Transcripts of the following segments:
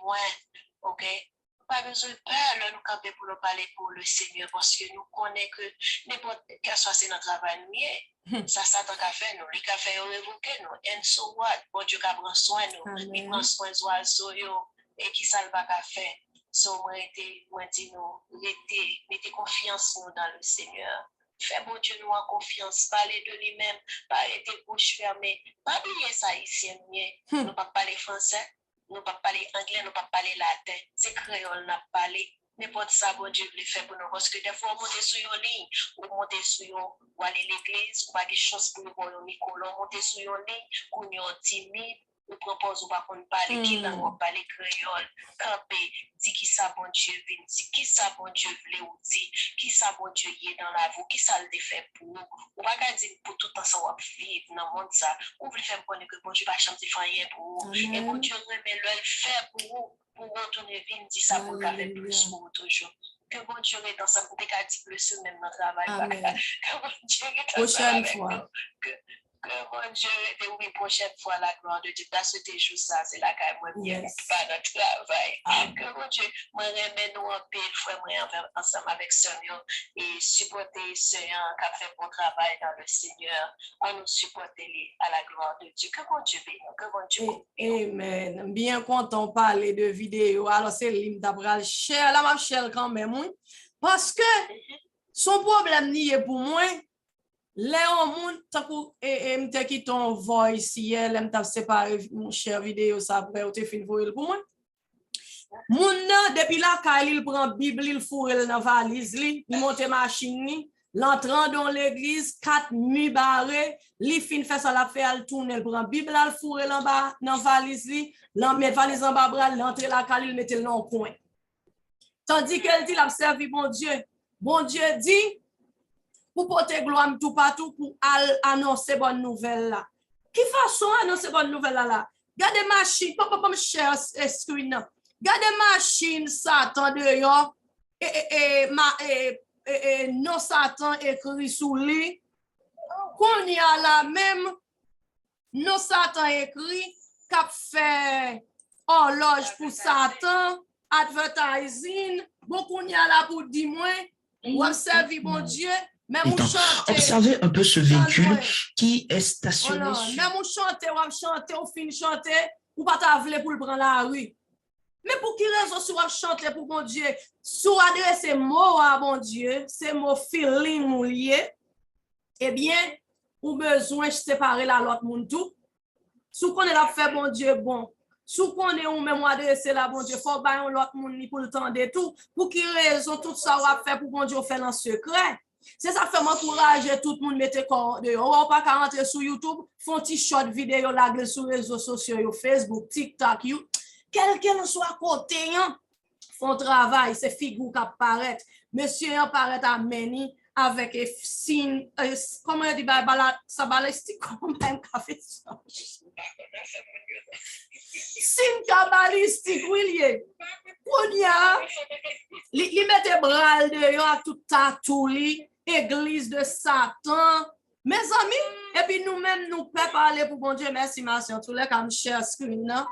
témoin, ok? Pas besoin de peur, nous camper pour nous parler pour le Seigneur, parce que nous connaissons que n'importe quel soit c'est notre travail, ça Satan a fait nous, il a fait révoquer nous, and so what? Bon Dieu a pris soin de nous, il prend soin des oiseaux, et qui ça le va faire? So, moi, dis nous, mettez confiance nous dans le Seigneur. Fais bon Dieu nous en confiance, parler de lui-même, parler de bouche fermée. Pas oublier ça ici, nous ne pas parler français, nous ne pas parler anglais, nous ne pas parler latin. C'est créole, nous parler. N'importe ça, bon Dieu le fait pour nous. Parce que des fois, on monte sur une ligne, ou monter sur une, ou aller à l'église, ou pas quelque chose pour nous, on monter sur une ligne, ou nous timide. Nous proposons pas qu'on parle qui langue on parle créole camper dit qui ça bon Dieu vient dit qui ça bon Dieu voulait ou dit qui ça bon Dieu y est dans la vie qui ça le fait pour nous ou pas dire pour tout temps ça va vivre dans monde ça ou veut faire connaître que bon Dieu pas chanter rien pour vous et bon Dieu remet le fait pour vous retourner vivre dit ça pour faire plus pour vous toujours que bon Dieu est ensemble pour qu'à dire plus même dans travail que bon Dieu est ensemble avec nous que bon Dieu était oui prochaine fois la gloire de Dieu. Dans ce jour ça, c'est la caille moi bien pas notre travail. Que bon Dieu, moi remets nous en paix, frère moi ensemble avec Seigneur et supporter Seigneur qui a fait bon travail dans le Seigneur. On nous supporter à la gloire de Dieu. Que bon Dieu bénisse, que bon Dieu bénisse. Amen. Bien content de parler de vidéo. Alors c'est l'hymne d'Abraham cher la ma chère quand même parce que son problème n'est pour moi. Léon moun takou m'te qui ton voice hier m't'a séparé mon cher vidéo ça après ou te fin voyer pour moi moun nan depuis la kay il prend bible il fourre dans valise li il monte machine ni l'entrant dans l'église 4 nuits barré li fin fait ça la fait al tourner il prend bible al fourre en bas dans valise li met valise en bas bras l'entrée la kay il mette le dans coin tandis qu'elle dit l'a servi bon Dieu dit pour porter gloire tout partout pour annoncer bonne nouvelle là. Qui façon annoncer bonne nouvelle là? Gardez machine, papa me cher screen là. Gardez machine Satan dehors et non Satan écrit sous lui. Qu'on y a là même non Satan écrit qu'a fait horloge pour Satan, advertising, beaucoup y a là pour dire moi, ou observer bon Dieu. Observez un peu ce véhicule qui est stationné. Même on chante, on finit chanter, ou pas t'avler pour le prendre la rue. Mais pour qui raison si on chante pour bon Dieu? Si on adresse mot à bon Dieu, c'est mon feeling ou lié, eh bien, ou besoin de séparer la l'autre monde tout. Si on est la fait bon Dieu bon, si on est ou même adresser la bon Dieu, faut bailler l'autre monde pour le temps de tout. Pour qui raison tout ça on va faire pour bon Dieu faire en secret? C'est ça fait m'encourager tout le monde mettre corps dehors. On pas qu'à rentrer sur YouTube, font petit short vidéo là sur les réseaux sociaux, Facebook, TikTok, quel soit côté font travail, c'est figure qui apparaît. Monsieur apparaît à Meni avec un signe comment on dit ça balistique comme même café ça. Signe cabalistique oui on y a li mette bras dehors tout tatou li église de Satan mes amis et puis nous-mêmes nous peut parler pour bon Dieu merci en tous les cas cher screen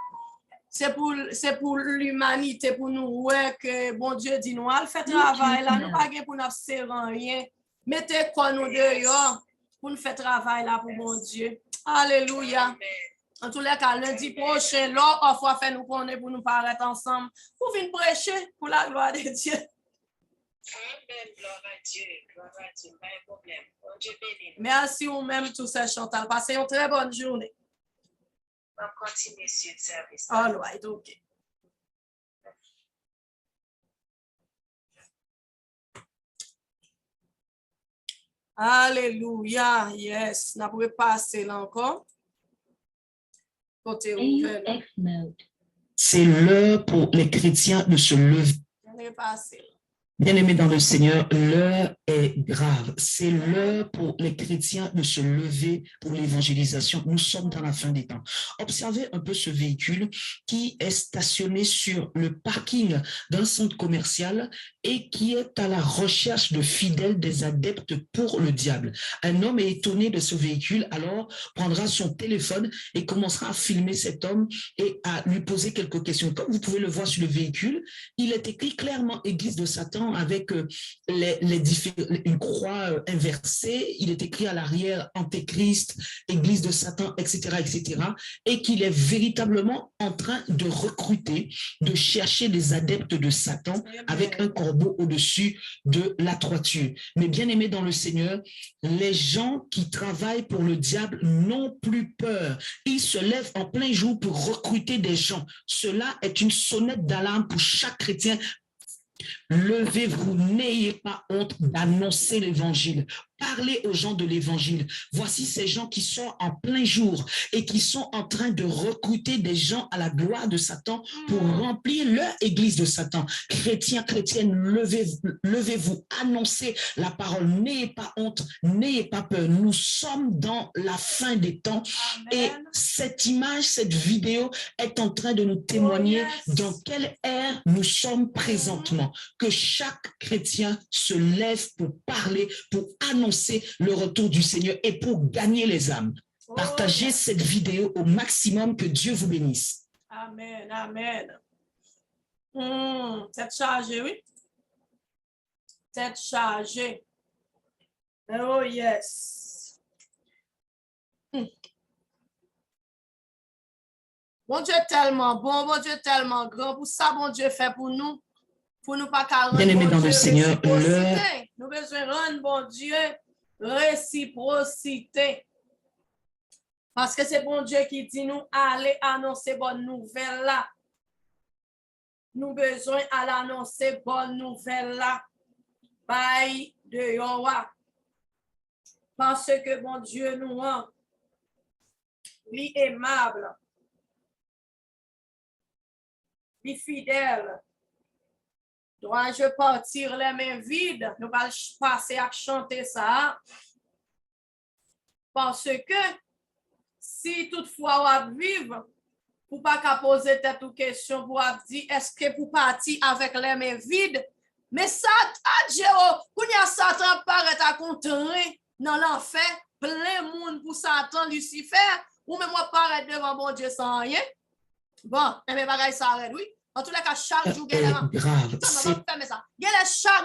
c'est pour l'humanité pour nous ouais que bon Dieu dit nous al fait travail là nous pas pour nous faire rien mettez quoi nous dehors pour nous faire travail là pour bon Dieu alléluia. En tous les cas, lundi prochain, l'heure offre fait nous connaître pour nous paraître ensemble, pour venir prêcher pour la gloire de Dieu. Amen, gloire à Dieu, pas de problème. Bon Dieu béni. Merci ou même tous ces Chantal. Passez une très bonne journée. On va continuer sur le service. All right, ok. Alléluia, yes. N'a pas passer là encore. C'est l'heure pour les chrétiens de se lever. Bien-aimés dans le Seigneur, l'heure est grave. C'est l'heure pour les chrétiens de se lever pour l'évangélisation. Nous sommes dans la fin des temps. Observez un peu ce véhicule qui est stationné sur le parking d'un centre commercial et qui est à la recherche de fidèles, des adeptes pour le diable. Un homme est étonné de ce véhicule, alors prendra son téléphone et commencera à filmer cet homme et à lui poser quelques questions. Comme vous pouvez le voir sur le véhicule, il est écrit clairement Église de Satan avec une croix inversée. Il est écrit à l'arrière Antéchrist, Église de Satan, etc., etc. Et qu'il est véritablement en train de recruter, de chercher des adeptes de Satan avec un corbeau au-dessus de la toiture. Mais bien aimés dans le Seigneur, les gens qui travaillent pour le diable n'ont plus peur. Ils se lèvent en plein jour pour recruter des gens. Cela est une sonnette d'alarme pour chaque chrétien. Levez-vous, n'ayez pas honte d'annoncer l'évangile. Parlez aux gens de l'évangile. Voici ces gens qui sont en plein jour et qui sont en train de recruter des gens à la gloire de Satan pour remplir leur église de Satan. Chrétiens, chrétiennes, levez-vous, annoncez la parole. N'ayez pas honte, n'ayez pas peur. Nous sommes dans la fin des temps. Amen. Et cette image, cette vidéo est en train de nous témoigner dans quelle ère nous sommes présentement. Que chaque chrétien se lève pour parler, pour annoncer le retour du Seigneur et pour gagner les âmes. Partagez cette vidéo au maximum, que Dieu vous bénisse. Amen, amen. Tête chargée, oui. Tête chargée. Oh yes. Bon Dieu tellement bon, bon Dieu tellement grand. Pour ça, bon Dieu fait pour nous pas rendre bien-aimés dans Dieu le Seigneur, nous besoin rendre bon Dieu réciprocité. Parce que c'est bon Dieu qui dit nous allez annoncer bonne nouvelle là. Nous besoin à l'annoncer bonne nouvelle là. Bye de Yowa. Parce que bon Dieu nous rend lui aimable, lui fidèle. Dois-je partir les mains vides? Nous allons passer à chanter ça. Parce que si toutefois on vivre, pour pas qu'à poser tête ou question, pour dire est-ce que pour partir avec les mains vides? Mais ça, Dieu, pour y a Satan paraît à contrer dans l'enfer, plein monde pour Satan, Lucifer, ou même moi paraît devant bon Dieu sans rien. Bon, mais bagaille ça arrête, oui. En tout cas, chaque jour, grave. Chaque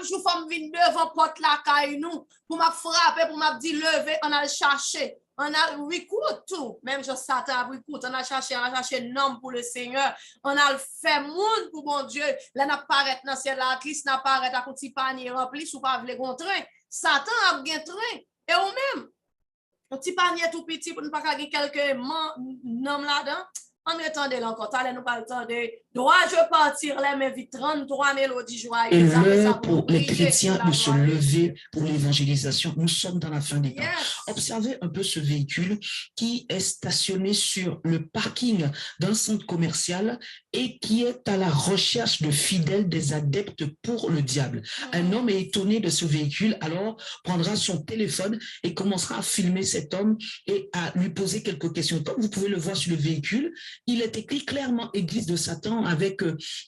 jour, faut me venir devant porte la caille nous pour me frapper, pour me dire lever, on a le chercher. On a recruté tout. Même je Satan a recruté, on a cherché un homme pour le Seigneur. On a le fait monde pour bon Dieu. Là, n'a paraît dans ciel la Christ n'a paraît à petit panier rempli sous pas vle train. Satan a bien train. Et ou même un petit panier tout petit pour ne pas gagner quelques noms là-dedans. En attendant encore, nous pas attendre. Dois-je partir les mains vite 33 mélodies joyeuses. Et l'heure pour les chrétiens de se lever pour l'évangélisation. Nous sommes dans la fin des temps. Observez un peu ce véhicule qui est stationné sur le parking d'un centre commercial et qui est à la recherche de fidèles, des adeptes pour le diable. Un homme est étonné de ce véhicule, alors prendra son téléphone et commencera à filmer cet homme et à lui poser quelques questions. Comme vous pouvez le voir sur le véhicule, il est écrit clairement Église de Satan avec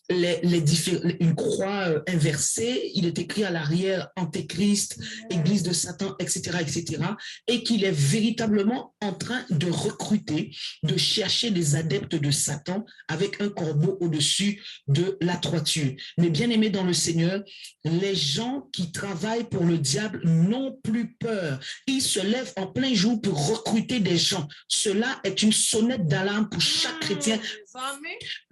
une croix inversée. Il est écrit à l'arrière Antéchrist, Église de Satan, etc., etc. Et qu'il est véritablement en train de recruter, de chercher des adeptes de Satan avec un corbeau au-dessus de la toiture. Mais bien aimés dans le Seigneur, les gens qui travaillent pour le diable n'ont plus peur. Ils se lèvent en plein jour pour recruter des gens. Cela est une sonnette d'alarme pour chaque chrétien.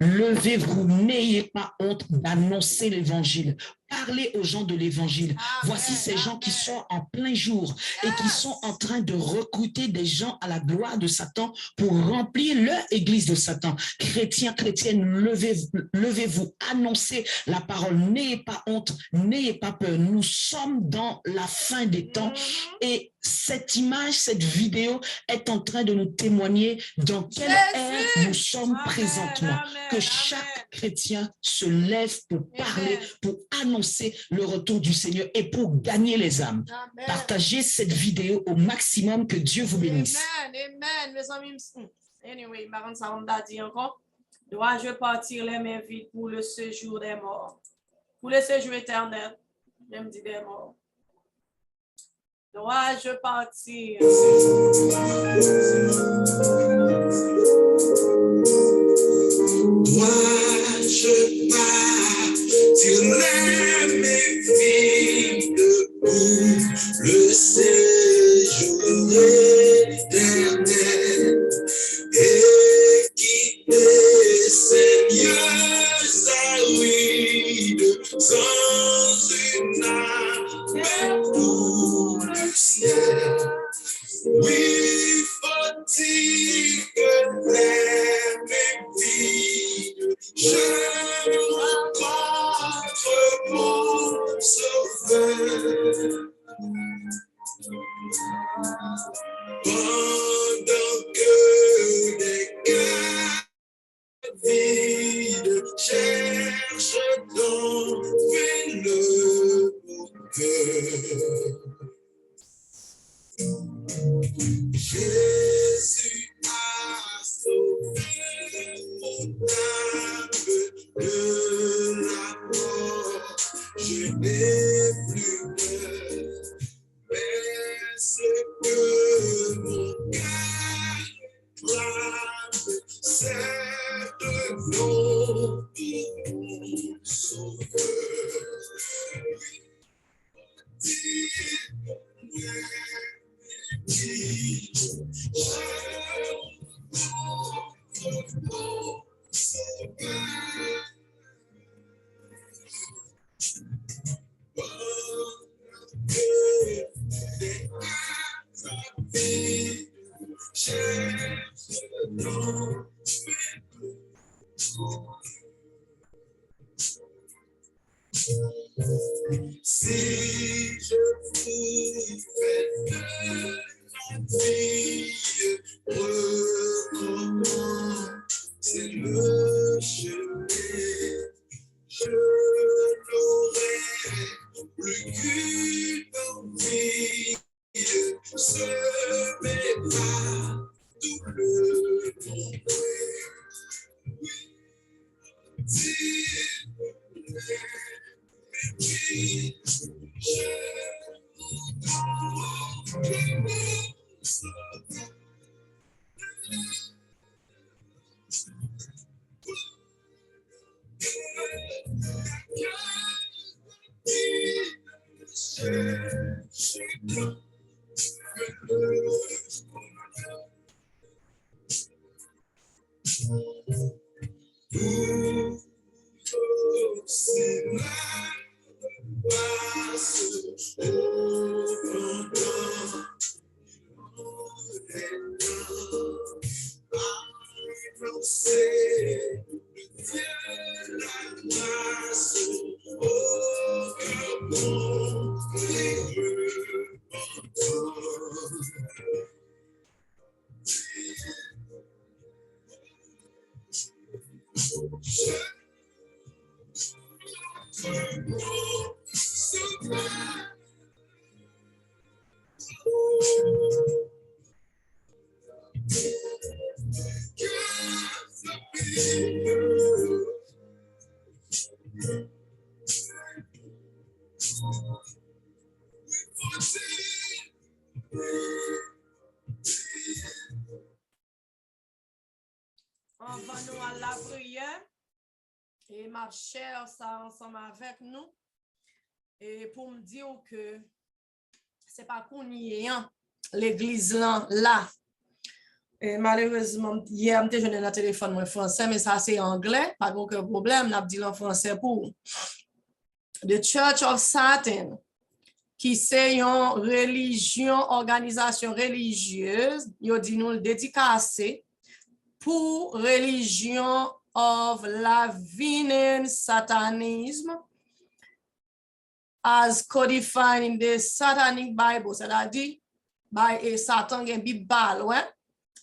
Levez-vous, n'ayez pas honte d'annoncer l'évangile. Parlez aux gens de l'évangile. Voici ces gens qui sont en plein jour et qui sont en train de recruter des gens à la gloire de Satan pour remplir leur église de Satan. Chrétiens, chrétiennes, levez-vous, annoncez la parole. N'ayez pas honte, n'ayez pas peur. Nous sommes dans la fin des temps et cette image, cette vidéo est en train de nous témoigner dans quelle ère nous sommes présentement. Que chaque chrétien se lève pour parler, pour annoncer annoncer le retour du Seigneur et pour gagner les âmes. Amen. Partagez cette vidéo au maximum, que Dieu vous bénisse. Amen. Mes amis, anyway, par ça, on t'a dit encore. Dois-je partir les mains vides pour le séjour des morts? Pour le séjour éternel, même dit des morts. Dois-je partir? Dois-je partir les mains vides pour le séjour éternel et quitter Seigneurs arides sans une âme pour le ciel? Oui, faut-il que les mains vides je rencontre mon sauveur? Pendant que des cœurs vides cherchent d'entrer le bonheur, Jésus a sauvé mon âme de la mort. Je n'ai plus peur, mais ce que mon cœur clame, c'est de l'eau pour mon sauveur. Si je pouvais de la vie recommencer le chemin, je n'aurais plus qu'une envie, semer ma douleur. On va nous à la prière et ma chère ça ensemble avec nous et pour me dire que c'est pas qu'on y est l'église là. Et malheureusement hier je n'ai pas téléphone en français mais ça c'est anglais pas aucun problème n'a dit en français pour The Church of Satan qui c'est une religion organisation religieuse yo dit nous le dédicacé pour religion of Lavinan Satanism as codified in the Satanic Bible. C'est-à-dire, Satan gen Bible bal, ouais,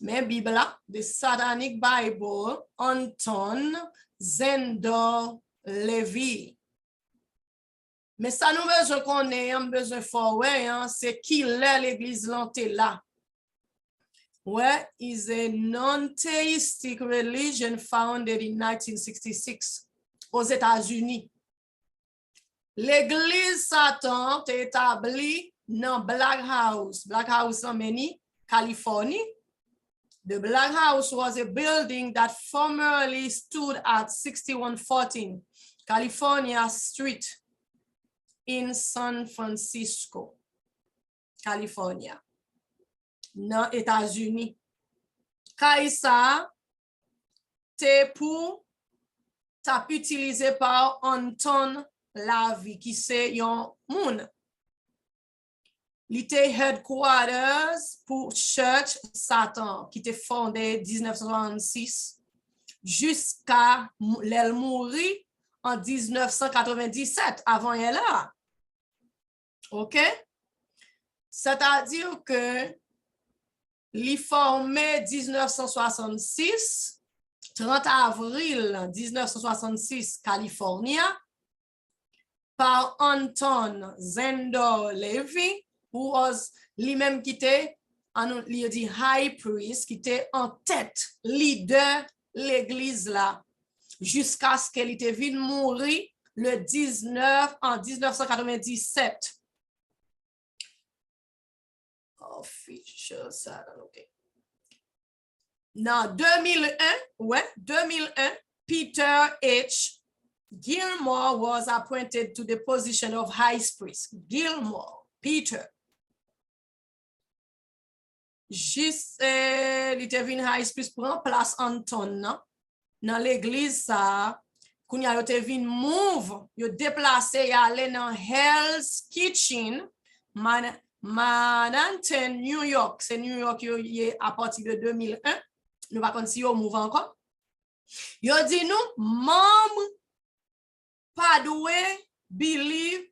mais Bible là, the Satanic Bible, Anton Zendor Levi. Mais ça nous besoin qu'on ait un besoin fort, ouais, hein, c'est qui l'est l'église lantée là. Ouais, is a non-theistic religion founded in 1966 aux États-Unis. L'église Satan est établie dans Black House en Meni, Californie. The Black House was a building that formerly stood at 6114 California Street in San Francisco, California, dans les États-Unis. Kaisa, c'est pour tap utilisé par Anton LaVey, qui c'est un moun. Il était headquarters pour Church Satan, qui était fondé en 1966 jusqu'à l'elle mourir en 1997, avant elle là. OK? C'est-à-dire que il formé 1966, 30 avril 1966, Californie, par Anton Zendo Levy, who was lui-même qui était, il dit high priest, qui était en tête, leader l'église là, jusqu'à ce qu'elle était venue mourir le 19 en 1997. Official Satan, OK. Dans 2001, Peter H. Gilmore was appointed to the position of high priest. Gilmore, Peter. Juste, il était venu high priest pour remplacer Anton, dans l'église, ça, quand il était venu move, il déplacé, il allé dans Hell's Kitchen, Manhattan, New York. C'est New York, il est à partir de 2001. Nous ne savons pas si il move encore. Il dit nous, membres, pas doué, believe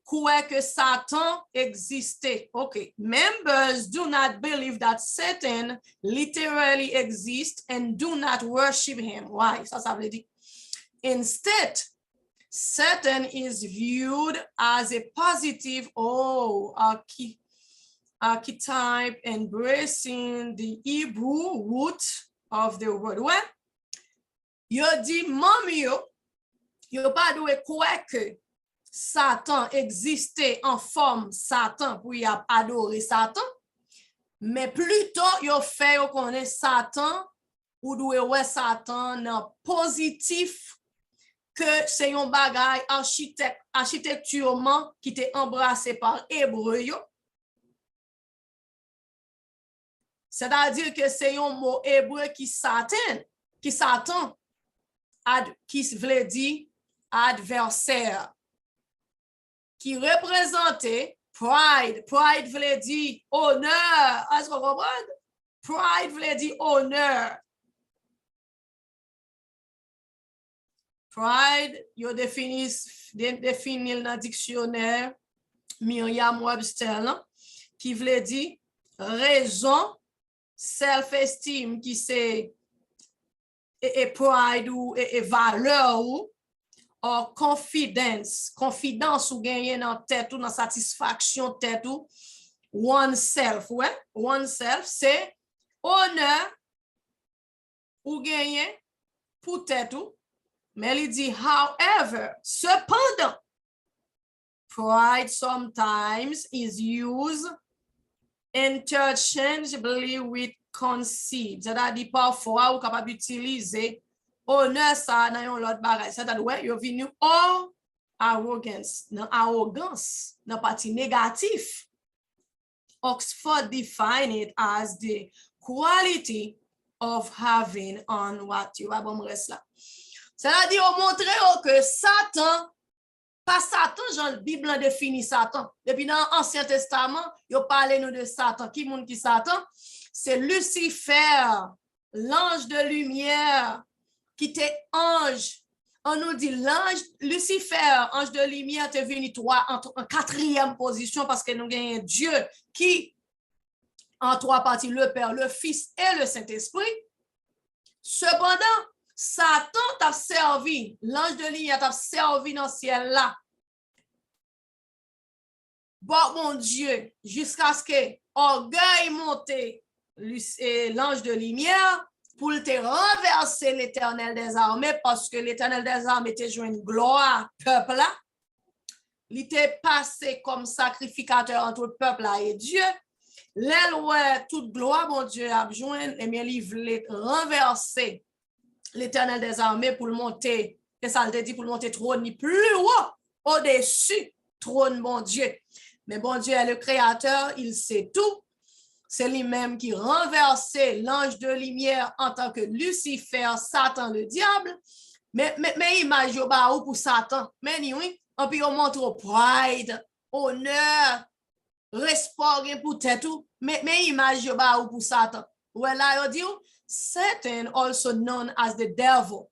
que Satan existait. Okay. Members do not believe that Satan literally exists and do not worship him. Why? Ça veut dire. Instead, Satan is viewed as a positive archetype embracing the Hebrew root of the word. Ouais? Yo dit, mami yo pas doué quoi que Satan existait en forme Satan pour y adorer Satan, mais plutôt yo fait yo connaît Satan ou doué ouais Satan non positif que c'est un bagay architecturement qui était embrassé par hébreu yo. C'est-à-dire que c'est un mot hébreu qui Satan, qui veut dire adversaire, qui représentait pride. Pride veut dire honneur. Est-ce que vous comprenez? Pride veut dire honneur. Pride, il définit dans le dictionnaire Merriam-Webster, qui veut dire raison, self-esteem, qui c'est et pride ou et valeur ou confidence ou gagner dans tête ou dans satisfaction tête ou oneself, ouais, oneself c'est honneur ou gagner pour tête ou, mais il dit however, cependant, pride sometimes is used interchangeably with conceit. C'est-à-dire parfois ou capable d'utiliser honneur ça dans l'autre bagage. C'est-à-dire ouais, yo venu arrogance, dans partie négatif. Oxford define it as the quality of having on what you va bon reste là. C'est-à-dire on montrer que Satan pas Satan, Jean la Bible définit Satan. Depuis dans l'Ancien Testament, il parle nous de Satan. Qui monde qui Satan? C'est Lucifer, l'ange de lumière, qui était ange. On nous dit l'ange, Lucifer, ange de lumière, est venu en quatrième position parce que nous avons Dieu qui, en trois parties, le Père, le Fils et le Saint-Esprit. Cependant, Satan t'a servi, l'ange de lumière t'a servi dans le ciel là. bon, mon Dieu, jusqu'à ce que orgueil monte l'ange de lumière pour te renverser l'Éternel des armées, parce que l'Éternel des armées était joué une gloire peuple là. Il était passé comme sacrificateur entre le peuple là et Dieu. L'aile toute gloire, mon Dieu, a besoin, et bien, il voulait renverser l'Éternel des armées pour le monter, et ça le dit pour le monter trône plus haut, au-dessus, trône, mon Dieu. Mais bon Dieu est le créateur, il sait tout. C'est lui-même qui renversait l'ange de lumière en tant que Lucifer, Satan, le diable. Mais imagine ou pour Satan. Mais oui, on peut montrer pride, honneur, respect pour tout. Mais imagine ou pour Satan. Well, I dit, Satan, also known as the devil,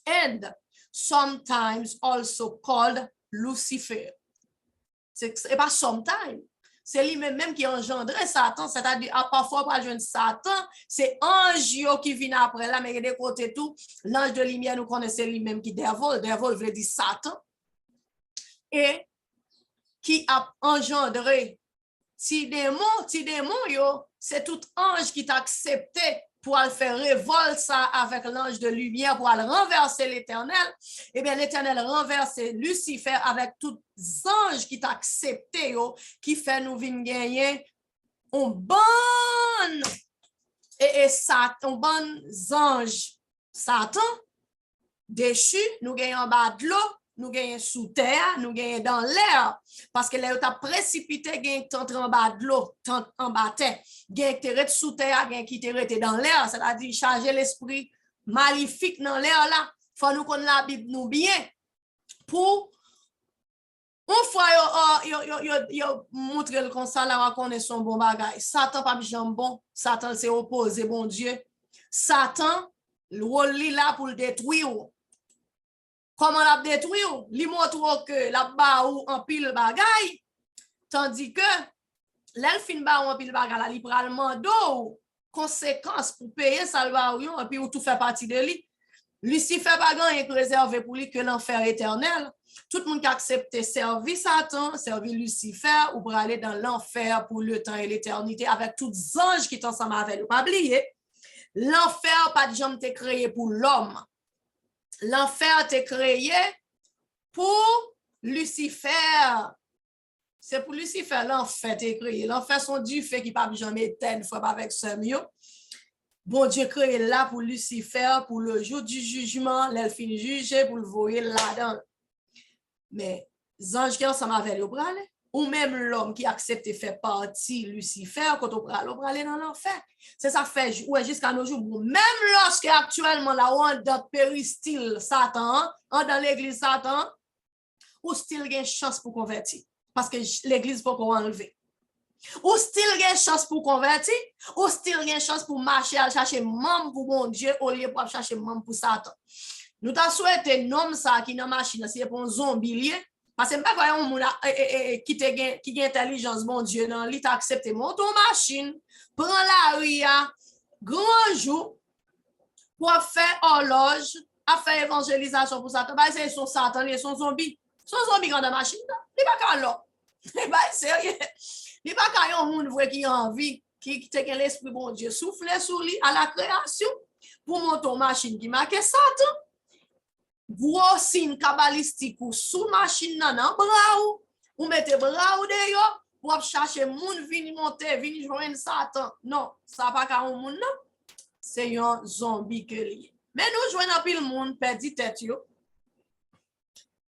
and sometimes also called Lucifer. C'est pas sometimes. C'est lui-même qui engendrait Satan, c'est-à-dire parfois pour jeune Satan, c'est ange qui vient après là, mais de côté tout, l'ange de lumière nous connaissons lui-même qui devil veut dire Satan, et qui a engendré ti démon yo, c'est tout ange qui t'a accepté pour aller faire révolte ça avec l'ange de lumière, pour aller renverser l'Éternel. Eh bien, l'Éternel renverse Lucifer avec tous les anges qui t'a accepté, qui fait nous venir gagner un bon un bon ange Satan déchu, nous gagnons en bas de l'eau, nous gagnons sous terre, nous gagnons dans l'air. Parce que là, tu as précipité, gagne t'entre en bas de l'eau, en bas de terre. Gagne qui sous terre, gagne qui t'es dans l'air. C'est-à-dire charger l'esprit maléfique dans l'air là. Faut nous connaître la Bible nous bien. Pour une fois, yo montré le comme ça, là, on connaît son bon bagage. Satan pas jambon. Satan s'est opposé, bon Dieu. Satan, le rôle là pour le détruire. Comment la détruire? Li montre que la ba ou en pile bagay, tandis que l'el fin ba ou en pile bagay, la li pral mando conséquence pour payer ça ba ou et puis ou tout fait partie de lui. Lucifer pas grand est réservé pour lui que l'enfer éternel. Tout le monde qui accepte servir Satan, servir Lucifer, ou pour aller dans l'enfer pour le temps et l'éternité avec tous les anges qui sont ensemble avec nous. Pas oublier, l'enfer pas de jamais été créé pour l'homme. L'enfer t'est créé pour Lucifer. C'est pour Lucifer, l'enfer t'est créé. L'enfer sont du fait qu'il n'a pas jamais été une fois avec ce mieux. Bon Dieu créé là pour Lucifer, pour le jour du jugement, l'elle finit juger pour le voir là-dedans. Mais les anges qui ensemble avec le bras, ou même l'homme qui accepte de faire partie Lucifer, quand on aller dans l'enfer. C'est ça fait jusqu'à nos jours. Même lorsque actuellement là on dans péristyle Satan, dans l'église Satan, ou style gain chance pour convertir parce que l'église faut qu'on enlever. Ou style gain chance pour convertir, ou style gain chance pour marcher à chercher membre pour mon Dieu au lieu pour chercher membre pour Satan. Nous t'a souhaité nom ça qui dans machine, c'est pour un zombie. Parce que pas voyons moun qui a intelligence bon Dieu dans lui t'a accepté monter machine, prend la ria grand jour pour faire horloge, à faire évangélisation pour Satan. Bah c'est son Satan, ils sont zombies. Son zombie dans la machine, il pas qu'à là. Bah sérieux. Il pas qu'à un monde qui a envie qui te l'esprit bon Dieu souffler sur lui à la création pour monter machine qui marque Satan. Gros signe cabalistique ou sous machine nan bras ou mettez bras ou de yo pour chercher moun vini monter vini joindre Satan. Non, ça pas ka un moun non. C'est un zombie que lié. Mais nous joindre pile moun perdi tête yo.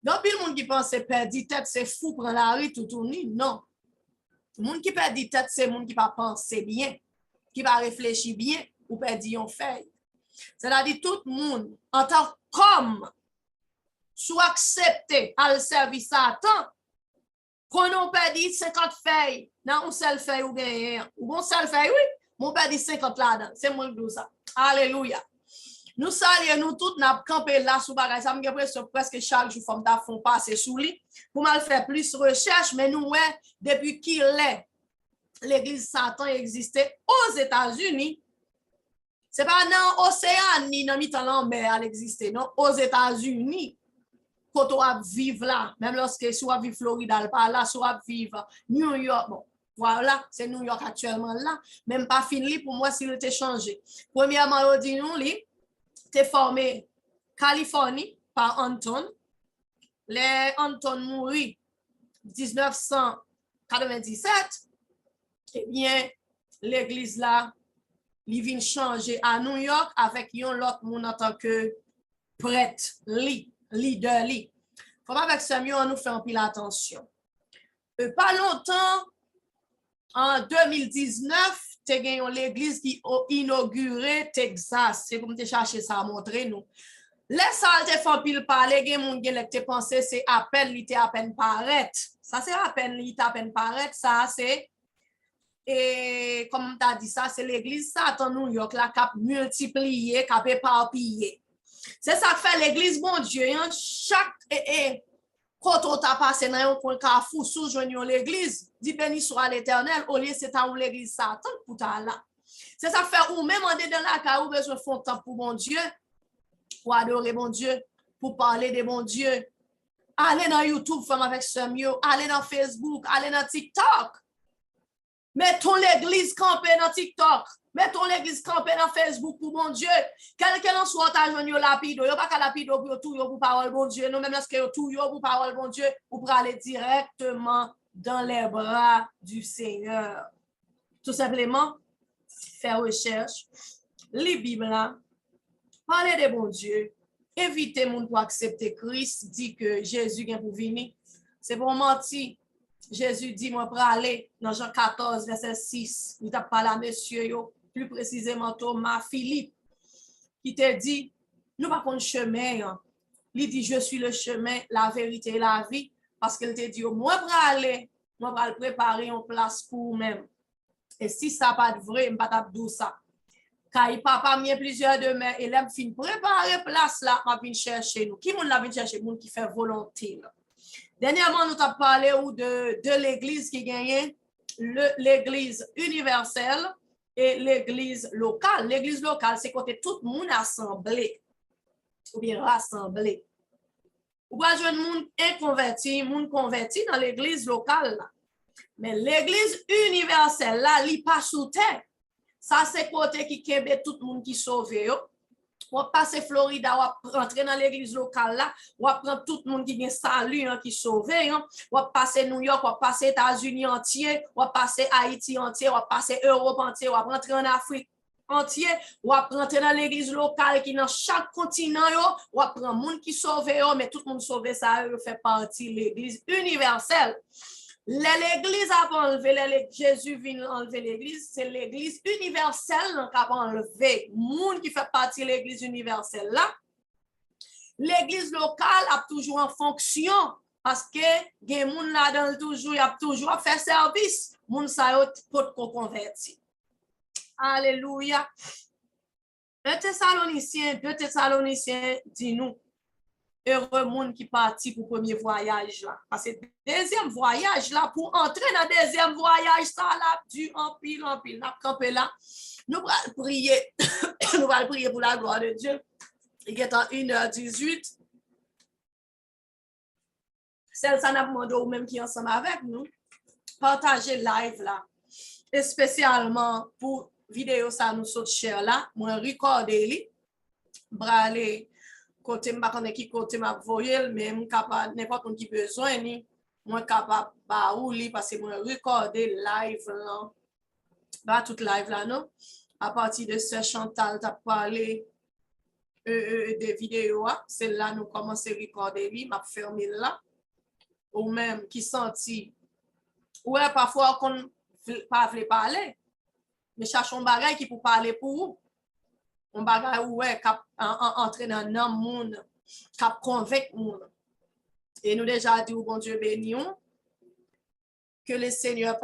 Donc pile moun qui pense perdi tête c'est fou prend la rue tout tourner. Non. Moun qui perdi tête c'est moun qui pas penser bien, qui pas réfléchir bien ou perdi on fait. C'est-à-dire tout le monde en tant qu'homme soit accepté à le servir Satan, qu'on a perdu 50 feuilles, dans une seule feuille ou bien, ou une seule feuille, oui, mon perdu 50 là-dedans, c'est moi qui dis ça. Alléluia. Nous saluons, nous tous, nous avons campé là sous bagage, ça me fait presque chaque jour, femme ta font passer sous lui, pour mal faire plus de recherche, mais nous, ouais, depuis qu'il est, l'église Satan existait aux États-Unis. C'est pas dans l'océan ni dans le temps mer elle existait, non, aux États-Unis. côté à vivre là, même lorsque soit vivre Florida, pas là, soit vivre New York, bon, voilà, c'est New York actuellement là, même pas fini pour moi s'il était changé. Premièrement, on dit nous, t'es formé Californie par Anton. Les Anton mourit 1997, eh bien, l'église là, il vient changer à New York avec un autre monde en tant que prêtre, leader. Faut pas avec ça, on nous fait un pile attention. Pas longtemps, en 2019, tu as l'église qui a inauguré Texas. C'est comme tu cherché ça à montrer nous. Les salles te font pile parler, gen moun gen lek te pensé c'est à peine li te à peine paraître. Ça c'est à peine li te à peine paraître, ça c'est et comme tu as dit ça, c'est l'église Satan New York là qui a multiplié, qui a éparpillé. C'est ça que fait l'église bon Dieu, hein? Chaque quand on t'a passé dans un coin carrefour sous joignons l'église, dit béni soit l'Éternel, au lieu c'est à l'église Satan pour ta là. C'est ça que fait ou même en dedans là car ou besoin font temps pour bon Dieu. Pour adorer mon Dieu, pour parler de mon Dieu. Allez dans YouTube, femme avec Samuel, allez dans Facebook, allez dans TikTok. Mettons l'église campée dans TikTok. Mettons l'église campée dans Facebook pour mon Dieu. Quelqu'un en soit à joindre lapido, yo pas qu'à lapido pour tout yo pour parole bon Dieu. Nous même lorsque yo tout yo pour parole bon Dieu, pour aller directement dans les bras du Seigneur. Tout simplement, faire recherche, les Bibles là. Parlez de bon Dieu. Évitez moun pour accepter Christ, dit que Jésus vient pour venir. C'est pour mentir. Jésus dit, moi, pour aller dans Jean 14, verset 6. Il t'a parlé à monsieur, yo, plus précisément Thomas, Philippe, qui te dit, nous pas qu'on chemin. Hein. Il dit, je suis le chemin, la vérité et la vie. Parce qu'il te dit, moi, pour aller, moi, pour préparer une place pour vous-même. Et si ça pas de vrai, je ne vais pas dire ça. Car il papa mien plusieurs de mes élèves fin préparer place là, m'a vinn chercher nous. Qui moun la vinn chercher moun qui fait volonté là. Dernièrement nous t'a parlé ou de l'église qui gagne l'église universelle et l'église locale. L'église locale c'est côté tout le monde assemblé ou bien rassemblé. Ou pas joindre moun inconverti, moun converti dans l'église locale là. Mais l'église universelle là, li pas sous terre. Ça, c'est côté qui kembe tout le monde qui sauve. Ou passer Florida, ou rentrer dans l'église locale là, ou prendre tout le monde qui vient salut, qui sauve. Ou passer New York, ou passer États-Unis entier, ou passer Haïti entier, ou passer Europe entier, ou rentrer en Afrique entier, ou rentrer dans l'église locale qui dans chaque continent, ou prendre le monde qui sauve, mais tout le monde sauve ça, fait partie de l'église universelle. L'église a enlevé, Jésus vient enlever l'église, c'est l'église universelle qui a enlevé. Le monde qui fait partie de l'église universelle là. L'église locale a toujours en fonction parce que les gens là toujours, il a toujours fait service. Les gens ça peut convertir. Alléluia. 2 Thessaloniciens dit nous. Heureux monde qui partit pour premier voyage là. Parce que deuxième voyage là, pour entrer dans deuxième voyage, ça là, du en pile, n'a campé là. Nous allons prier, nous allons prier pour la gloire de Dieu. Il est en 1h18. Celle ça n'a demandé ou même qui est ensemble avec nous. Partagez live là. Et spécialement pour vidéo ça nous saute cher là, moi recorder li. Bralé côté m'a connait qui côté m'a voyel mais moi capable n'importe qui besoin ni moi capable ba ou li parce que moi recorder live là ba toute live là non à partir de ce Chantal t'a parlé des vidéos c'est là nous commencer recorder li m'a fermé là ou même qui senti ouais parfois qu'on pas veut parler mais cherchons bagay qui pour parler pour vous. On bagay ouais cap entrer dans un monde cap convaincre monde et nous déjà dit bon Dieu béni que le Seigneur